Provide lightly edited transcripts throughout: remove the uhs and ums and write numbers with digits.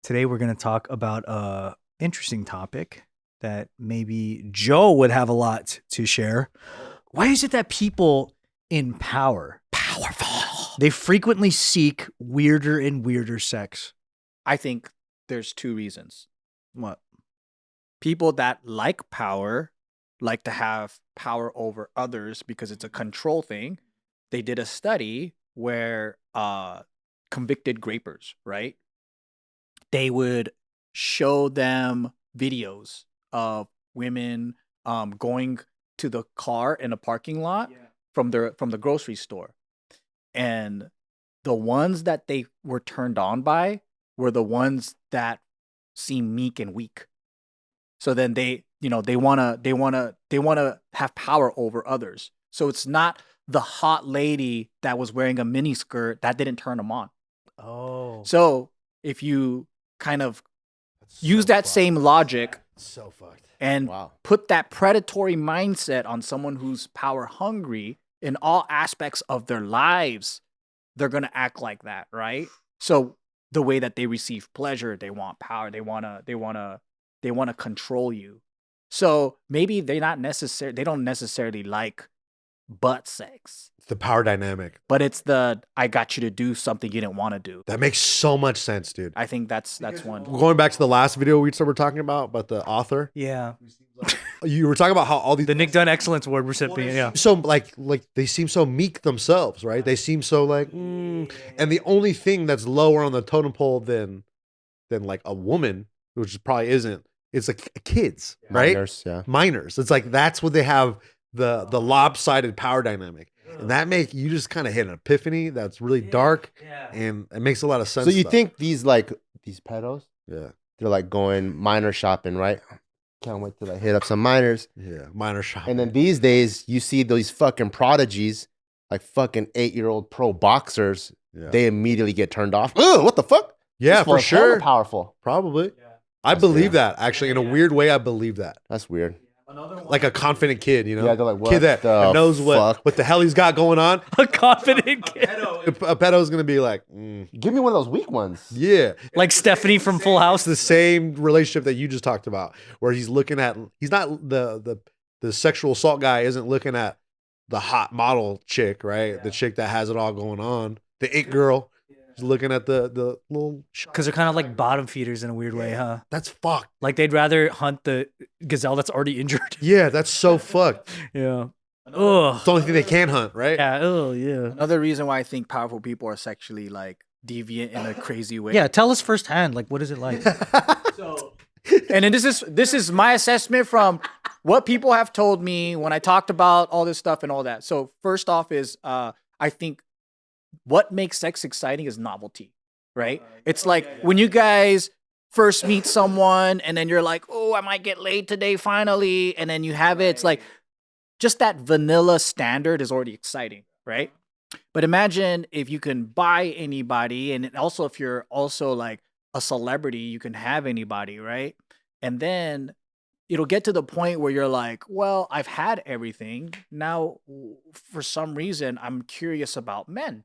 Today we're going to talk about a interesting topic that maybe Joe would have a lot to share. Why is it that people in power, Powerful. they frequently seek weirder and weirder sex? I think there's two reasons. What? People that like power like to have power over others because it's a control thing. They did a study where convicted grapers, right? They would show them videos of women going to the car in a parking lot from the grocery store. And the ones that they were turned on by were the ones that seem meek and weak. So then they wanna have power over others. So it's not the hot lady that was wearing a mini skirt that didn't turn them on. Oh. So if you kind of That's use so that fucked. same logic So fucked. and Wow. put that predatory mindset on someone who's power hungry in all aspects of their lives, they're going to act like that, right? So the way that they receive pleasure, they want power, they want to control you. So maybe they don't necessarily like butt sex, It's the power dynamic. but it's the I got you to do something you didn't want to do. That makes so much sense, dude. I think that's one. Going back to the last video we were talking about the author. Yeah. You were talking about how all these The Nick Dunn Excellence Award recipient. Yeah. so like they seem so meek themselves, right? They seem so like, and the only thing that's lower on the totem pole than like a woman, which probably isn't, it's like kids, right? Minors, yeah. Minors. It's like that's what they have the lopsided power dynamic, and that make you just kind of hit an epiphany that's really dark, and it makes a lot of sense. So you though. think these pedos, Yeah, they're like going minor shopping, right? Can't wait to like hit up some minors. yeah, minor shop. And then these days you see these fucking prodigies, like fucking 8-year-old pro boxers, Yeah. they immediately get turned off. Ugh, what the fuck? Yeah, This for fool's hella sure. powerful. Probably. I That's believe weird. that actually in a weird way. I believe that, That's weird. like a confident kid, you know, Yeah, they're like, what kid that the knows fuck? what the hell he's got going on. A confident kid. A pedo's gonna be like, Give me one of those weak ones. yeah, Like Stephanie from Full House. the same relationship that you just talked about, where he's looking at, he's not the sexual assault guy isn't looking at the hot model chick, right? The chick that has it all going on, the it girl. He's looking at the little. Because they're kind of like bottom feeders in a weird way, huh? That's fucked. Like they'd rather hunt the gazelle that's already injured. Yeah, that's so fucked. Yeah. Ugh. It's the only thing they can hunt, right? Yeah. Oh, yeah. Another reason why I think powerful people are sexually like deviant in a crazy way. Yeah. Tell us firsthand. Like, what is it like? And then this is my assessment from what people have told me when I talked about all this stuff and all that. So first off is I think what makes sex exciting is novelty, right? It's like when you guys first meet someone and then you're like, oh, I might get laid today finally. And then you have it. It's like just that vanilla standard is already exciting, right? But imagine if you can buy anybody, and also if you're also like a celebrity, you can have anybody, right? And then it'll get to the point where you're like, well, I've had everything. Now, for some reason, I'm curious about men,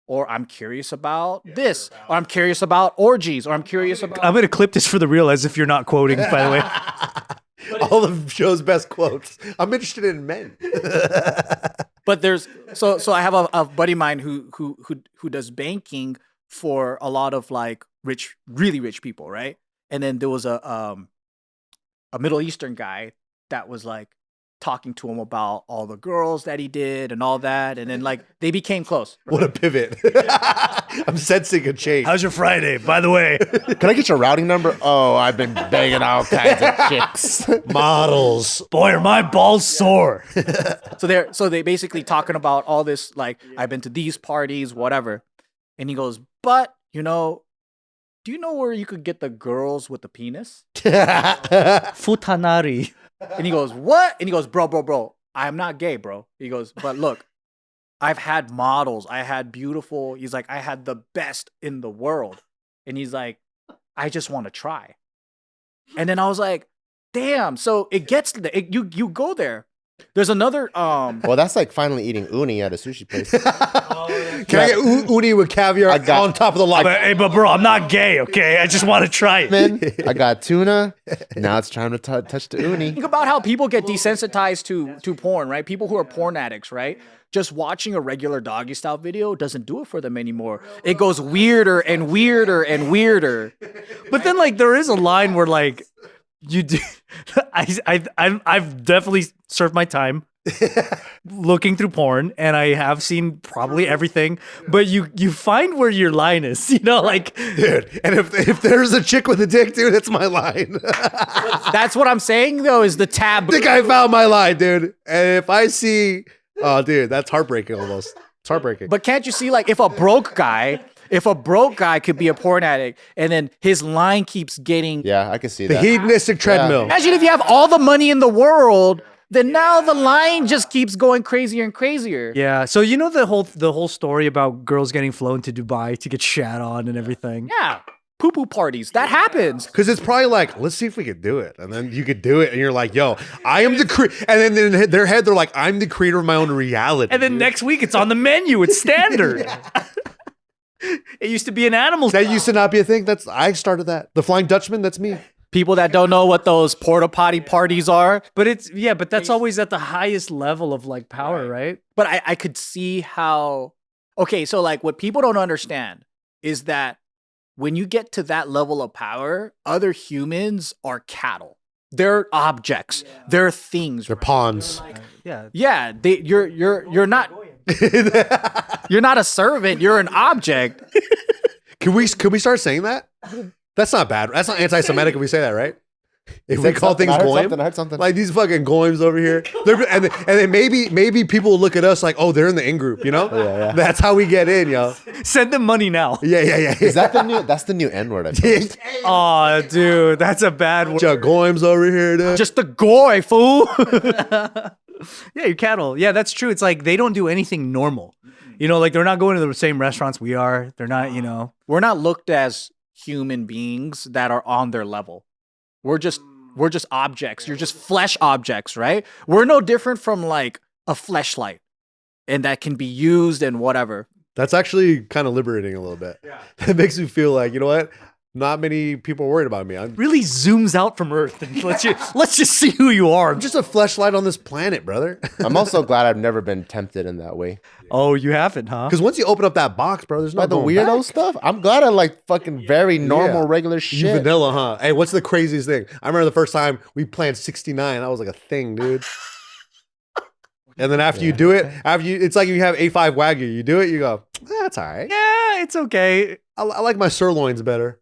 or I'm curious about this, or I'm curious about orgies, or I'm curious about. I'm going to clip this for the real as if you're not quoting, by the way. All of show's best quotes. I'm interested in men. But there's so I have a buddy of mine who does banking for a lot of like rich, really rich people, right? And then there was a Middle Eastern guy that was like talking to him about all the girls that he did and all that, and then like they became close. What a pivot. I'm sensing a change. How's your Friday, by the way? Can I get your routing number? Oh, I've been banging all kinds of chicks. Models. Boy, are my balls sore. So they basically talking about all this, like I've been to these parties, whatever. And he goes, but do you know where you could get the girls with the penis? Futanari. And he goes, what? And he goes, bro, I'm not gay, bro. He goes, but look, I've had models. I had beautiful. He's like, I had the best in the world. And he's like, I just want to try. And then I was like, damn. So it gets to you go there. There's another Well, that's like finally eating uni at a sushi place. Can I get uni with caviar on top of the lobster? But bro, I'm not gay, okay? I just want to try it. Man, I got tuna. Now it's time to touch the uni. Think about how people get desensitized to porn, right? People who are porn addicts, right? Just watching a regular doggy style video doesn't do it for them anymore. It goes weirder and weirder and weirder. But then like there is a line where like you do I've definitely served my time looking through porn, and I have seen probably everything, but you find where your line is, you know, like Dude, and if there's a chick with a dick, dude, it's my line. That's what I'm saying though, is the tab. I think I found my line, dude. And if I see, oh, dude, that's heartbreaking almost. It's heartbreaking. But can't you see, like, if a broke guy could be a porn addict, and then his line keeps getting. Yeah, I can see the that. hedonistic treadmill. Imagine if you have all the money in the world, then now the line just keeps going crazier and crazier. yeah. So you know the whole story about girls getting flown to Dubai to get shat on and everything. Yeah. Poo-poo parties. That happens. Because it's probably like, let's see if we could do it. And then you could do it. And you're like, yo, I am the and then in their head, they're like, I'm the creator of my own reality. And then dude. next week it's on the menu. It's standard. It used to be an animal. That used to not be a thing. I started that. The Flying Dutchman, that's me. People that don't know what those porta potty parties are. But but that's always at the highest level of like power, right? But I could see how. Okay, so like what people don't understand is that when you get to that level of power, other humans are cattle. They're objects. They're things. They're pawns. Yeah. Yeah, you're not. You're not a servant. You're an object. Can we start saying that? That's not bad. That's not anti-Semitic if we say that, right? If we call things goyim, I heard something. like these fucking goyims over here, and then maybe people will look at us like, oh, they're in the in group, you know? Yeah. That's how we get in, yo. Send them money now. Yeah. Is that the new? That's the new N word. I think. Oh, dude, that's a bad word. Goyims over here, dude. Just the goy, fool. Yeah, your cattle. Yeah, that's true. It's like they don't do anything normal. You know, like they're not going to the same restaurants we are. They're not, you know. We're not looked as human beings that are on their level. We're just objects. You're just flesh objects, right? We're no different from like a fleshlight, and that can be used and whatever. That's actually kind of liberating a little bit. Yeah. That makes me feel like, you know what? Not many people are worried about me. I'm Really zooms out from Earth and let's just see who you are. just a fleshlight on this planet, brother. I'm also glad I've never been tempted in that way. Oh, you haven't, huh? Because once you open up that box, bro, there's no By the going weirdo back. stuff, I'm glad I like fucking very normal, Yeah. regular You shit. vanilla, huh? Hey, what's the craziest thing? I remember the first time we planned 69. That was like a thing, dude. And then after you do it, it's like you have A5 Wagyu. You do it, you go, that's all right. Yeah, it's okay. I like my sirloins better.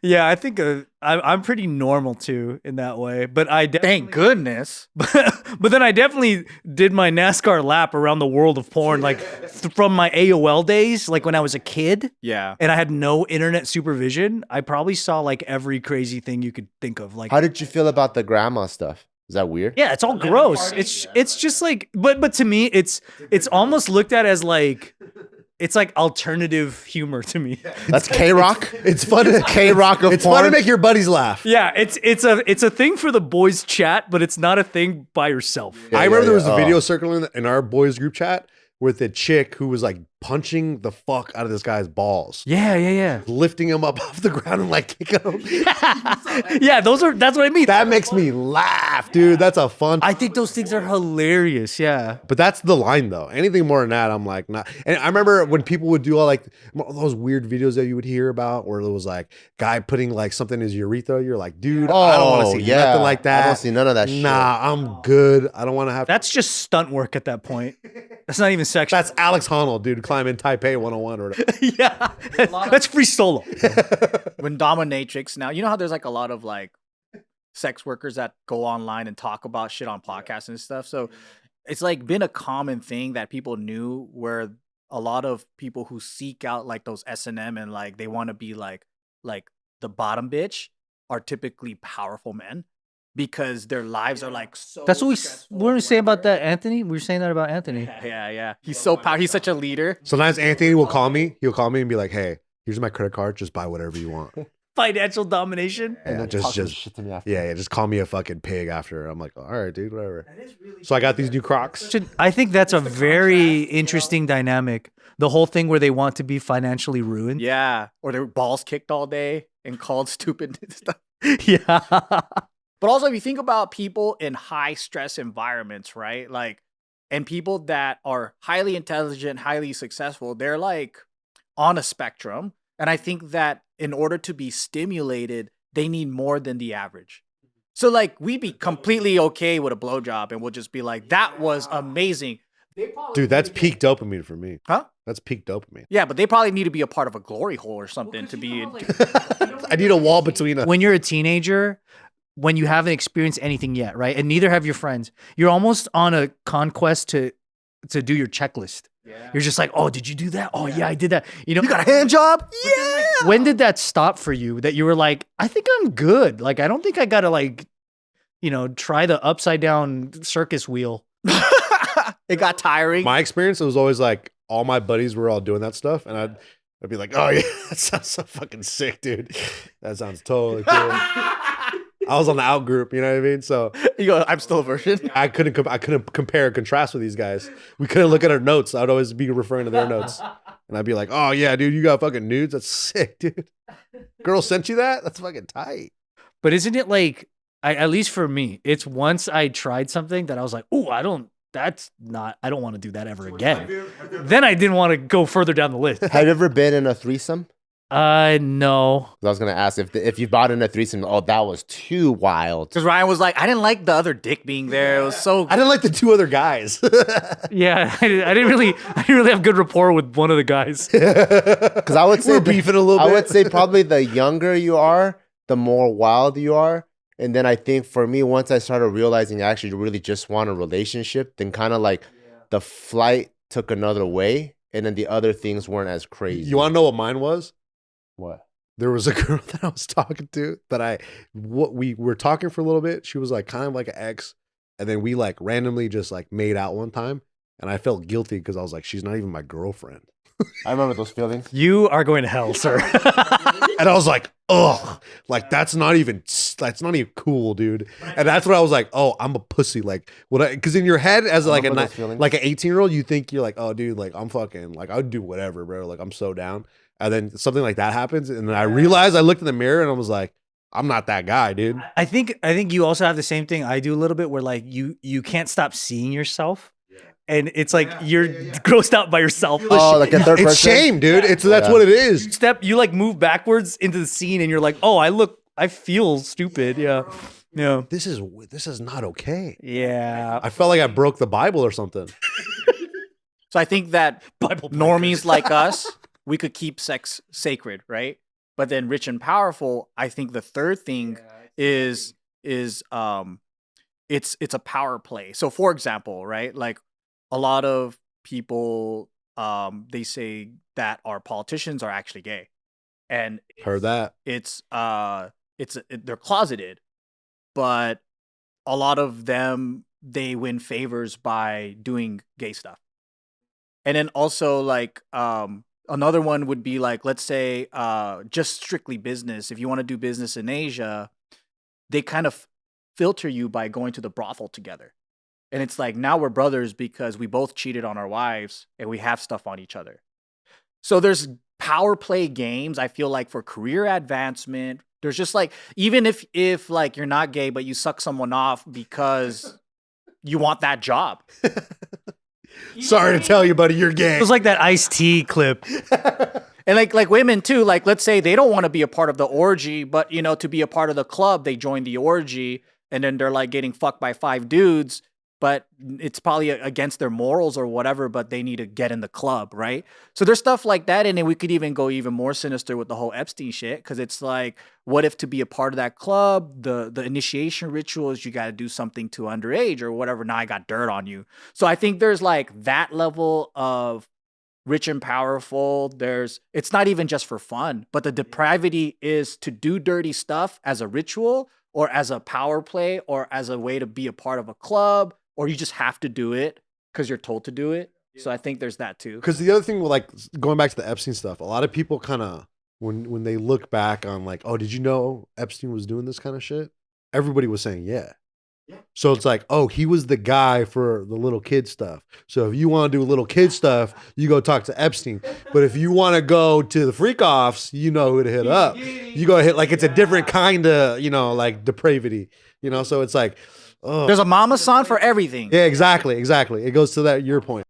Yeah, I think I'm pretty normal too in that way. But Thank goodness. But then I definitely did my NASCAR lap around the world of porn, like from my AOL days, like when I was a kid. Yeah. And I had no internet supervision. I probably saw like every crazy thing you could think of. Like, How did you feel about the grandma stuff? Is that weird? yeah, it's all gross. It's just like, but to me, it's almost looked at as like, it's like alternative humor to me. That's K-Rock. It's fun to K-Rock of It's fun to porn. make your buddies laugh. Yeah, it's a thing for the boys chat, but it's not a thing by yourself. I remember there was a Oh. video circling in our boys group chat with a chick who was like punching the fuck out of this guy's balls. Yeah. Lifting him up off the ground and like kicking him. Yeah, that's what I mean. That makes me laugh, dude. That's a fun. I think those things are hilarious. Yeah. But that's the line though. Anything more than that, I'm like, not. And I remember when people would do all like those weird videos that you would hear about where it was like guy putting like something in his urethra. You're like, dude, I don't want to see nothing like that. I don't see none of that shit. Nah, I'm good. I don't want to have. That's just stunt work at that point. That's not even sexual. That's Alex Honnold, dude, climbing Taipei 101 or whatever. Yeah. That's free solo. When dominatrix now, you know how there's like a lot of like sex workers that go online and talk about shit on podcasts and stuff. So it's like been a common thing that people knew, where a lot of people who seek out like those S&M and like they want to be like the bottom bitch are typically powerful men, because their lives are like so. That's what we were saying about that, Anthony. We were saying that about Anthony. Yeah. He's so powerful. He's such a leader. Sometimes Anthony will call me. He'll call me and be like, "Hey, here's my credit card. Just buy whatever you want." financial domination. And then just- talk some just- shit to me after. Yeah, just call me a fucking pig after. I'm like, all right, dude, whatever. So I got these new Crocs. I think that's a very interesting dynamic. The whole thing where they want to be financially ruined. Yeah, or their balls kicked all day and called stupid stuff. Yeah. But also, if you think about people in high stress environments, right? Like, and people that are highly intelligent, highly successful, they're like on a spectrum. And I think that in order to be stimulated, they need more than the average. So, like, we'd be completely okay with a blowjob and we'll just be like, that was amazing. Dude, that's peak dopamine for me. Huh? That's peak dopamine. Yeah, but they probably need to be a part of a glory hole or something to be. I need a wall between us. When you're a teenager, when you haven't experienced anything yet, right? And neither have your friends, you're almost on a conquest to do your checklist. Yeah. You're just like, oh, did you do that? Oh, yeah, I did that. You know, You got a hand job? Yeah. when did that stop for you that you were like, I think I'm good. Like, I don't think I got to like, try the upside down circus wheel. It got tiring. My experience, it was always like all my buddies were all doing that stuff, and I'd be like, oh yeah, that sounds so fucking sick, dude. That sounds totally cool. I was on the out group, you know what I mean? So You go, I'm still a virgin. I couldn't compare and contrast with these guys. We couldn't look at our notes. I'd always be referring to their notes, and I'd be like, oh yeah, dude, you got fucking nudes. That's sick, dude. Girl sent you that? That's fucking tight. But isn't it like, at least for me, it's once I tried something that I was like, oh, I don't want to do that ever again. Then I didn't want to go further down the list. Have you ever been in a threesome? No. I was gonna ask if you bought in a threesome. Oh, that was too wild. Because Ryan was like, I didn't like the other dick being there. It was so. I didn't like the two other guys. Yeah, I didn't really have good rapport with one of the guys. Because I would say We're beefing a little bit. I would say probably the younger you are, the more wild you are. And then I think for me, once I started realizing I actually really just want a relationship, then kind of like the flight took another way, and then the other things weren't as crazy. You want to know what mine was? What? There was a girl that I was talking to that we were talking for a little bit. She was like kind of like an ex, and then we like randomly just like made out one time, and I felt guilty because I was like, she's not even my girlfriend. I remember those feelings. You are going to hell, sir. And I was like, ugh, like that's not even cool, dude. And that's what I was like, oh, I'm a pussy. Like, because in your head as like remember those feelings. like an 18-year-old, you think you're like, oh, dude, like I'm fucking, like I'd do whatever, bro. Like I'm so down. And then something like that happens, and then I realized, I looked in the mirror and I was like, I'm not that guy, dude. I think you also have the same thing I do a little bit, where like you can't stop seeing yourself. And it's like you're grossed out by yourself. Oh, like a third person. It's shame, dude. That's Yeah. what it is. You like move backwards into the scene, and you're like, oh, I feel stupid. Yeah. This is not okay. Yeah. I felt like I broke the Bible or something. So I think that Bible normies like us, we could keep sex sacred, right? But then rich and powerful, I think the third thing is it's a power play. So for example, right? Like a lot of people they say that our politicians are actually gay. And Heard that. they're closeted, but a lot of them, they win favors by doing gay stuff. And then also like another one would be like, let's say just strictly business. If you want to do business in Asia, they kind of filter you by going to the brothel together. And it's like, now we're brothers because we both cheated on our wives and we have stuff on each other. So there's power play games, I feel like, for career advancement. There's just like, even if like you're not gay, but you suck someone off because you want that job. Sorry to tell you, buddy, you're gay. It was like that Ice-T clip. And like women too, like let's say they don't want to be a part of the orgy, but to be a part of the club, they join the orgy and then they're like getting fucked by 5 dudes, but it's probably against their morals or whatever, but they need to get in the club, right? So there's stuff like that. And then we could even go even more sinister with the whole Epstein shit, because it's like, what if to be a part of that club, the initiation rituals, you got to do something to underage or whatever. Now I got dirt on you. So I think there's like that level of rich and powerful. It's not even just for fun, but the depravity is to do dirty stuff as a ritual or as a power play or as a way to be a part of a club, or you just have to do it because you're told to do it. So I think there's that too. Because the other thing, like going back to the Epstein stuff, a lot of people kind of when they look back on like, oh, did you know Epstein was doing this kind of shit? Everybody was saying, yeah. So it's like, oh, he was the guy for the little kid stuff. So if you want to do little kid stuff, you go talk to Epstein. But if you want to go to the freak offs, you know who to hit up. You go hit, like, it's a different kind of, you know, like depravity, you know? So it's like, oh. There's a mama san for everything. Yeah, exactly. It goes to that, your point.